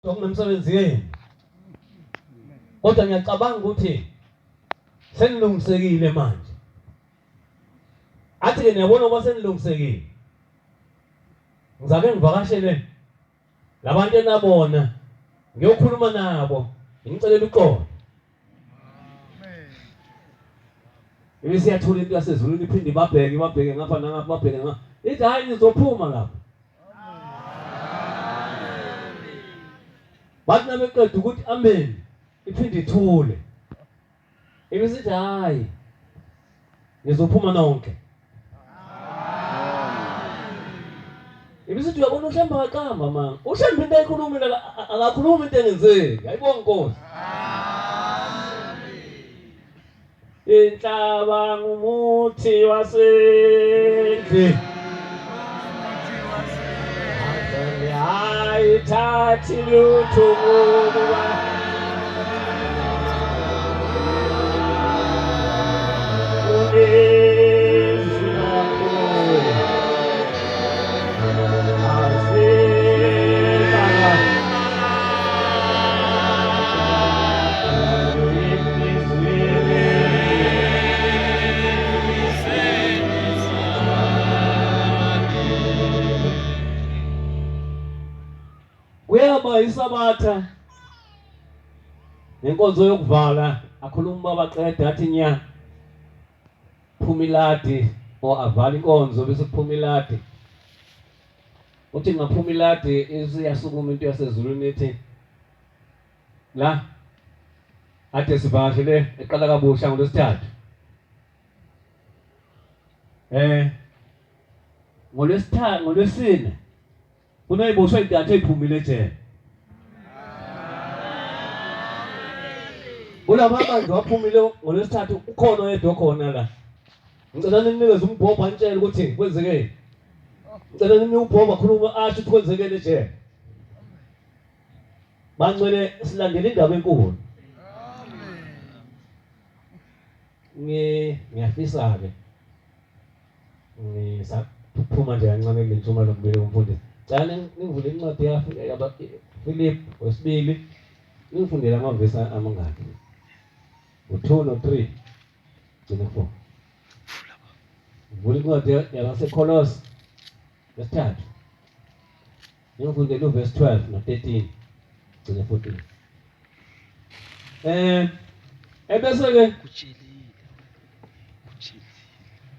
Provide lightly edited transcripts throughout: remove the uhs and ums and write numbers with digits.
Sokunomsebenzi yenu. Kodwa ngiyacabanga ukuthi senilungisekile manje. Athi ke niyabona ukuba senilungisekile. Ngizake ngivakashele labantu enabona ngiyokhuluma nabo ngicelela uxolo. Siyathula into yasezulwini iphinde ibabheke ngapha nangapha babheke ngapha. Ithi hayi nizophuma lapha. Bathi nabeqeda ukuthi amen iphinde ithule. Sithi hayi nizophuma nonke. Sithi uyabona uHlembe waqamba mama. Ushembe into ayikhulumile akakhulumi into engenzeki. Ayibonga Nkosi. Inhlaba ngumuthi wasendle. Ayithathi lutho kuba. Kuyaba isabatha nenkonzo yokuvala akhuluma baqeda athi nya phumiladi o avala inkonzo bese kuphumiladi. Uthi ngaphumiladi isiyasukuma into yasezulwini ethi la ade sivakashele eqala kabusha ngolwesithathu. Ngolwesine kunayiboshwa intatha ephumile ejele. Kulaba manje waphumile ngolwesithathu ukhona oyedwa khona la. Ngicela ninikeze umbhobho antshela ukuthi kwenzekeni. Ngicela ninike umbhobho akhuluma asho ukuthi kwenzekeni ejele. Bancwele silandele indaba enkulu. Ngiyafisa ke. Ngisaphuma nje kancane kule ntshuma lombili umfundisi. Cala ngivule incwadi yaba Philip wesibili ngifundela amavesi amangaki. U2 no3 gcina 4. Ngivule incwadi yabaseKolose wesithathu. Ngifundela uverse 12 no13 gcina 14. Ebese ke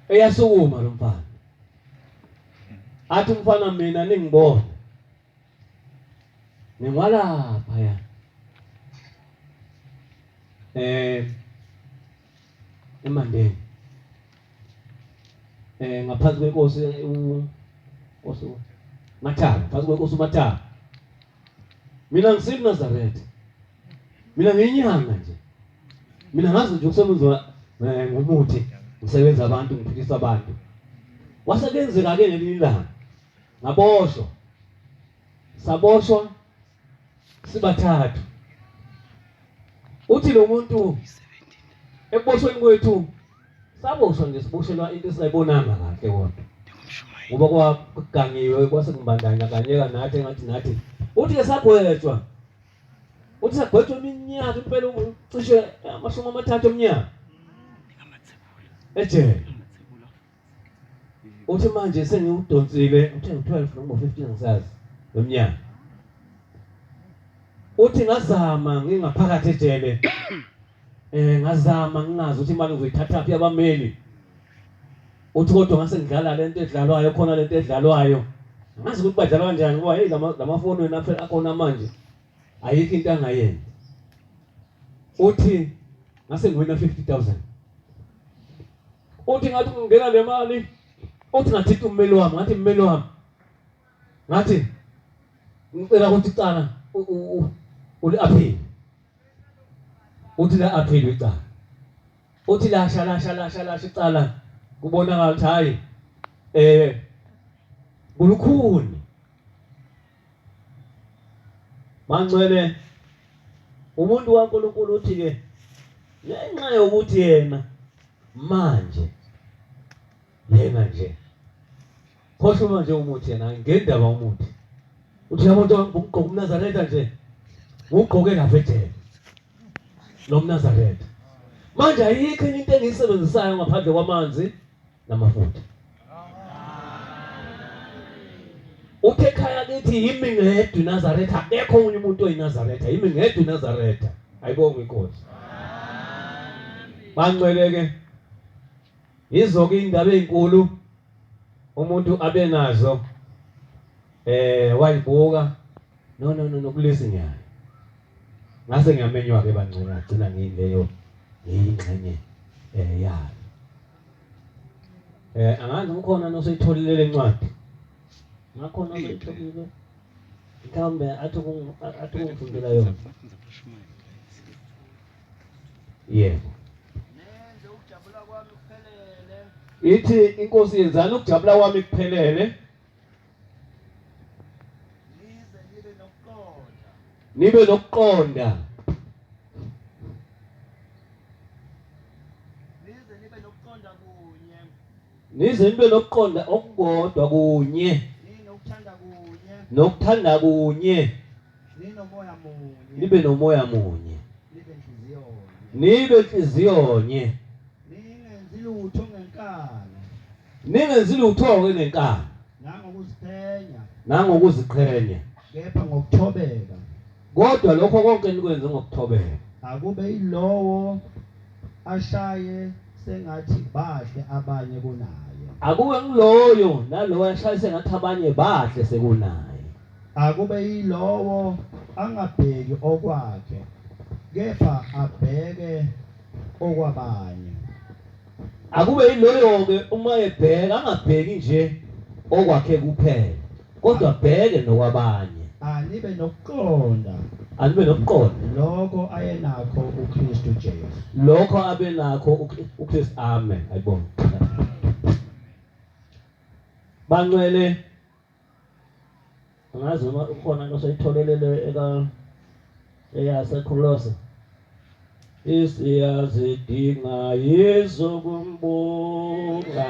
eyasukuma lo mfana. Athi umfana mina ningibona. Ngingwalapha ya. Emandeni. Ngaphansi kwenkosi uNkosi Mathaba, phansi kwenkosi uMathaba. Mina ngisithi Nazareth. Mina ngiyinyanga nje. Mina ngazi nje ukusebenza ngomuthi, ngisebenza abantu, ngiphilisa abantu. Wasebenzeka ke ngelinye ilanga. Ngaboshwa. Saboshwa sibathathu. Uthi lo muntu eboshweni kwethu saboshwa nje siboshelwa into esayibonanga kahle wonke. Ngoba kwakugangiwe kwase kumbandanya kanyeka nathi ngathi. Uthi ke sagwetshwa. Uthi sagwetshwa iminyaka impela ucishe 30 eminyaka. Ejele. Uthi manje sengiwudonsile uthe 12 noma 15 ngisazi lomnyaka. Uthi ngazama ngingaphakathi ejele. Ngazama ngingazi ukuthi imali ngizoyithatha phi abameli. Uthi kodwa ngase ngidlala lento edlalwayo khona lento edlalwayo. Ngazi ukuthi badlala kanjani ngoba hey lamafoni wena phela akhona manje. Ayikho into angayenza. Uthi ngase ngiwina 50,000. Uthi ngathi ngingena le mali. Uthi ngathi ummeli wami, ngathi ummeli wami. Ngathi ngicela ukuthi cala uli-appeal. Uthi la appeal icala. Uthi lasha icala kubonakala ukuthi hayi kulukhuni. Mangcwele umuntu waNkulunkulu uthi ke ngenxa yokuthi yena manje yena nje khohluma nje umuthi yena ngendaba umuthi uthi yabo nto ngigqoka umNazaretha nje ugqoke ngavejele nomNazaretha. Manje ayikho into engiyisebenzisayo ngaphandle kwamanzi namafutha. Uthe ekhaya lithi yimi ngedwa uNazaretha, akekho omunye umuntu oyiNazaretha, yimi ngedwa uNazaretha. Ayibonge inkosi. Bangcwele-ke yizo-ke indaba ezinkulu umuntu abe nazo wayibuka no kulezi nyanga. Ngase ngiyamenywa-ke bangcwele, ngagcina ngiyileyo ngiyingxenye yayo. Angazi ukhona noseyitholile le ncwadi. Ngakhona oseyitholile. Mhlawumbe athi ungifundela yona. Yebo. Ithi inkosi yenzani ukujabula kwami kuphelele? Nibe nokuqonda. Nize nibe nokuqonda okukodwa kunye. Nokuthanda kunye. Nibe nomoya munye. Nibe inhliziyonye. Ningenzi lutho-ke nenkani. Nangokuziqhenya. Kepha ngokuthobeka. Kodwa lokho konke nikwenze ngokuthobeka. Akube yilowo ashaye sengathi bahle abanye kunaye. Akube ngiloyo nalowo ashaye sengathi abanye bahle sekunaye. Akube yilowo angabheki okwakhe, kepha abheke okwabanye. Akube yiloyo-ke uma ebheka angabheki nje okwakhe kuphela, kodwa abheke nokwabanye. Anibe nokuqonda. Anibe nokuqonda. Lokho ayenakho uKristu Jesu. Lokho abe nakho uKristu. Amen. Ayibonge. Bangcwele. Angazi uma ukhona nosayitholelele eyaseKolose. Isiyazidinga yezokumbonga.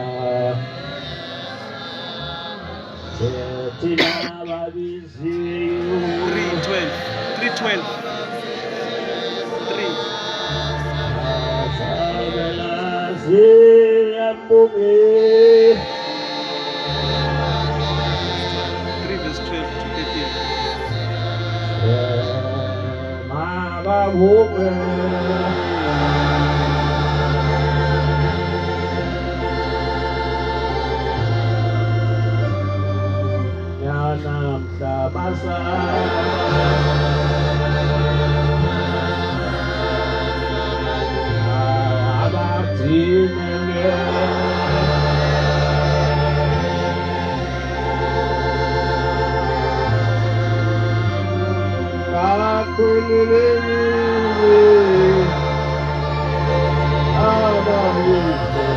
Thina babiziyo 3:12 Asabela ziyambonge 3:12 to 13. Mababukwe Yanamhla basa abadinenge kakhululeni abayise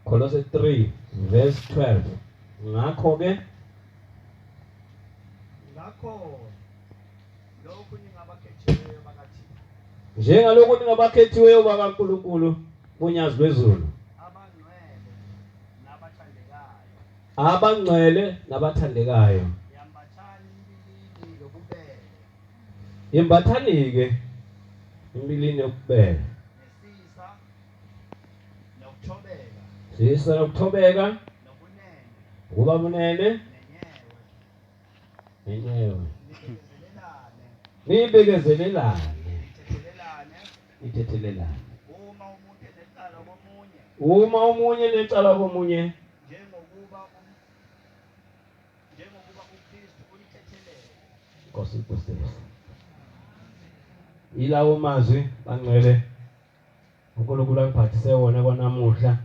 Kolose 3 verse 12. Ngakho-ke lokhu ningabakhethiweyo bakaThixo, njengalokhu ningabakhethiweyo bakaNkulunkulu bunyazi lwezulu, abangcwele nabathandekayo, yembathani-ke imbilini yokubele, sisa nokuthobeka, ukuba bunene nenyewe, nibekezelelane, ithethelelane. Uma omunye necala komunye, Nkosi ikusile. Ilawo mazwi bangcwele uNkulunkulu angiphathise wona kwanamuhla